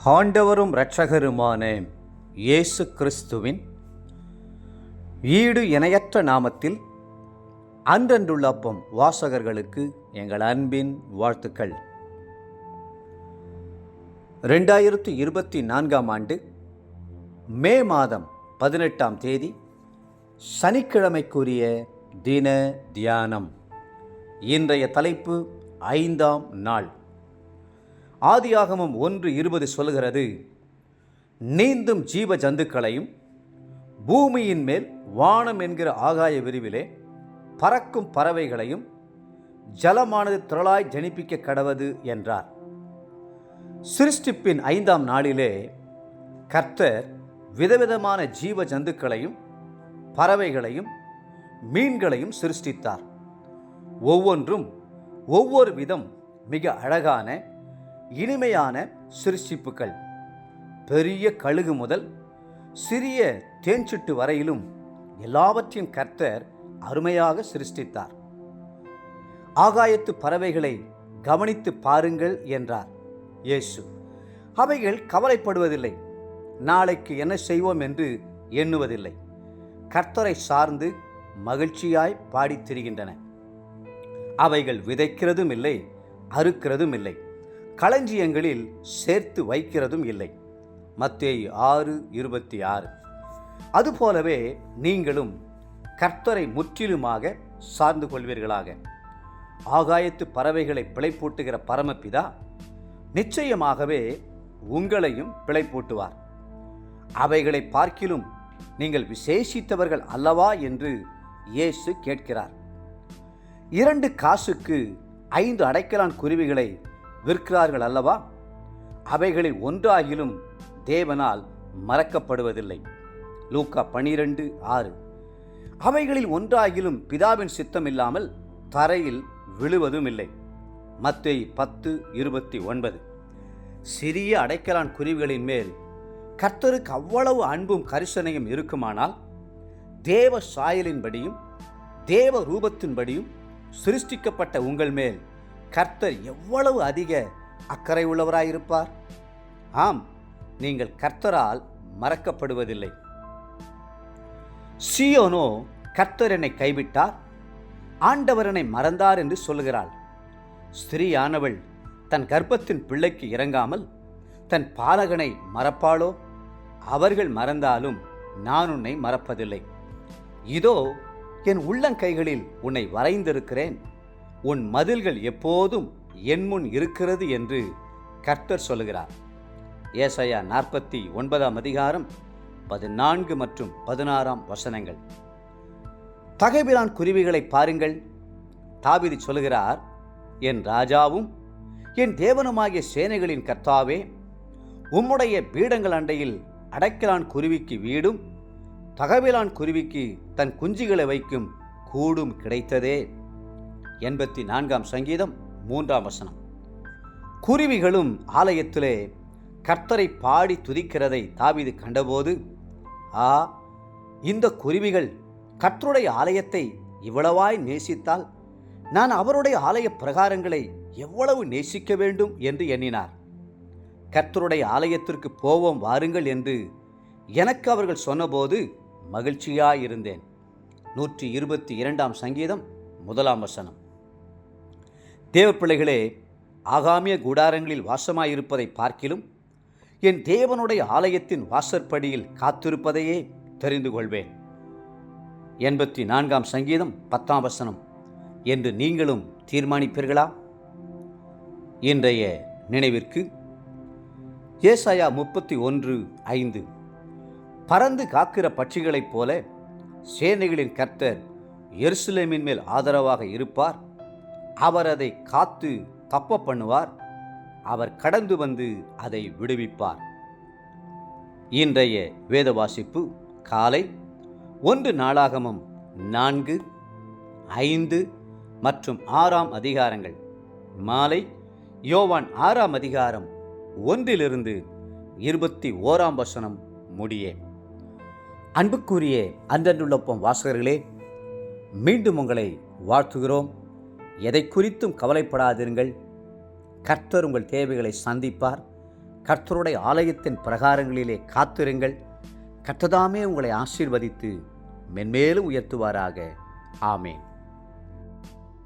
ஆண்டவரும் இரட்சகருமான இயேசு கிறிஸ்துவின் ஈடு இணையற்ற நாமத்தில் அன்றன்றுள்ள அப்பம் வாசகர்களுக்கு எங்கள் அன்பின் வாழ்த்துக்கள். 2024 ஆண்டு மே மாதம் 18ஆம் தேதி சனிக்கிழமைக்குரிய தின தியானம். இன்றைய தலைப்பு 5ஆம் நாள். ஆதியாகமம் 1:20 சொல்கிறது, நீந்தும் ஜீவ ஜந்துக்களையும் பூமியின் மேல் வானம் என்கிற ஆகாய விரிவிலே பறக்கும் பறவைகளையும் ஜலமானது திரளாய் ஜனிப்பிக்க கடவது என்றார். சிருஷ்டிப்பின் 5ஆம் நாளிலே கர்த்தர் விதவிதமான ஜீவ ஜந்துக்களையும் பறவைகளையும் மீன்களையும் சிருஷ்டித்தார். ஒவ்வொன்றும் ஒவ்வொரு விதம் மிக அழகான இனிமையான சிருஷ்டிப்புகள். பெரிய கழுகு முதல் சிறிய தேன்சிட்டு வரையிலும் எல்லாவற்றையும் கர்த்தர் அருமையாக சிருஷ்டித்தார். ஆகாயத்து பறவைகளை கவனித்து பாருங்கள் என்றார் இயேசு. அவைகள் கவலைப்படுவதில்லை, நாளைக்கு என்ன செய்வோம் என்று எண்ணுவதில்லை. கர்த்தரை சார்ந்து மகிழ்ச்சியாய் பாடித் திரிகின்றன. அவைகள் விதைக்கிறதும் இல்லை, அறுக்கிறதும் இல்லை, களஞ்சியங்களில் சேர்த்து வைக்கிறதும் இல்லை. மத்தேயு 6:26. அதுபோலவே நீங்களும் கர்த்தரை முற்றிலுமாக சார்ந்து கொள்வீர்களாக. ஆகாயத்து பறவைகளை பிழைப்பூட்டுகிற பரமபிதா நிச்சயமாகவே உங்களையும் பிழைப்பூட்டுவார். அவைகளை பார்க்கிலும் நீங்கள் விசேஷித்தவர்கள் அல்லவா என்று இயேசு கேட்கிறார். 2 காசுக்கு 5 அடைக்கலான் குருவிகளை விற்கிறார்கள் அல்லவா? அவைகளில் ஒன்றாகிலும் தேவனால் மறக்கப்படுவதில்லை. லூக்கா 12:6. அவைகளில் ஒன்றாகிலும் பிதாவின் சித்தம் இல்லாமல் தரையில் விழுவதும் இல்லை. மத்தேயு 10:29. சிறிய அடைக்கலான் குருவிகளின் மேல் கர்த்தருக்கு அவ்வளவு அன்பும் கரிசனையும் இருக்குமானால், தேவ சாயலின்படியும் தேவ ரூபத்தின்படியும் சிருஷ்டிக்கப்பட்ட உங்கள் மேல் கர்த்தர் எவ்வளவு அதிக அக்கறை உள்ளவராயிருப்பார். ஆம், நீங்கள் கர்த்தரால் மறக்கப்படுவதில்லை. சீயோனோ கர்த்தர் என்னை கைவிட்டார், ஆண்டவர் என்னை மறந்தார் என்று சொல்லுகிறாள். ஸ்திரீயானவள் தன் கர்ப்பத்தின் பிள்ளைக்கு இறங்காமல் தன் பாலகனை மறப்பாளோ? அவர்கள் மறந்தாலும் நான் உன்னை மறப்பதில்லை. இதோ என் உள்ளங்கைகளில் உன்னை வரைந்திருக்கிறேன், உன் மதில்கள் எப்போதும் என் முன் இருக்கிறது என்று கர்த்தர் சொல்லுகிறார். ஏசாயா 49ஆம் அதிகாரம் 14 மற்றும் 16ஆம் வசனங்கள். தகபிலான் குருவிகளை பாருங்கள். தாவீது சொல்லுகிறார், என் ராஜாவும் என் தேவனுமாகிய சேனைகளின் கர்த்தாவே, உம்முடைய பீடங்கள் அண்டையில் அடைக்கலான் குருவிக்கு வீடும் தகபிலான் குருவிக்கு தன் குஞ்சுகளை வைக்கும் கூடும் கிடைத்ததே. 84ஆம் சங்கீதம் 3ஆம் வசனம். குருவிகளும் ஆலயத்திலே கர்த்தரை பாடி துதிக்கிறதை தாவீது கண்டபோது, ஆ, இந்த குருவிகள் கர்த்தருடைய ஆலயத்தை இவ்வளவாய் நேசித்தால் நான் அவருடைய ஆலய பிரகாரங்களை எவ்வளவு நேசிக்க வேண்டும் என்று எண்ணினார். கர்த்தருடைய ஆலயத்திற்கு போவோம் வாருங்கள் என்று எனக்கு அவர்கள் சொன்னபோது மகிழ்ச்சியாயிருந்தேன். 122ஆம் சங்கீதம் 1ஆம் வசனம். தேவ பிள்ளைகளே, ஆகாமிய கூடாரங்களில் வாசமாயிருப்பதை பார்க்கிலும் என் தேவனுடைய ஆலயத்தின் வாசற்படியில் காத்திருப்பதையே தெரிந்து கொள்வேன். 84ஆம் சங்கீதம் 10ஆம் வசனம் என்று நீங்களும் தீர்மானிப்பீர்களா? இன்றைய நினைவிற்கு ஏசாயா 31:5. பறந்து காக்கிற பட்சிகளைப் போல சேனைகளின் கர்த்தர் எருசலேமின் மேல் ஆதரவாக இருப்பார். அவர் அதை காத்து தப்ப பண்ணுவார். அவர் கடந்து வந்து அதை விடுவிப்பார். இன்றைய வேத வாசிப்பு காலை 1 நாளாகமம் 4, 5 மற்றும் 6ஆம் அதிகாரங்கள். மாலை யோவான் 6ஆம் அதிகாரம் 1 - 21ஆம் வசனம் முடிய. அன்புக்குரிய அன்றன்றுள்ளப்பம் வாசகர்களே, மீண்டும் உங்களை வாழ்த்துகிறோம். எதை குறித்தும் கவலைப்படாதிருங்கள். கர்த்தர் உங்கள் தேவைகளை சந்திப்பார். கர்த்தருடைய ஆலயத்தின் பிரகாரங்களிலே காத்திருங்கள். கர்த்ததாமே உங்களை ஆசீர்வதித்து மென்மேலும் உயர்த்துவாராக. ஆமேன்.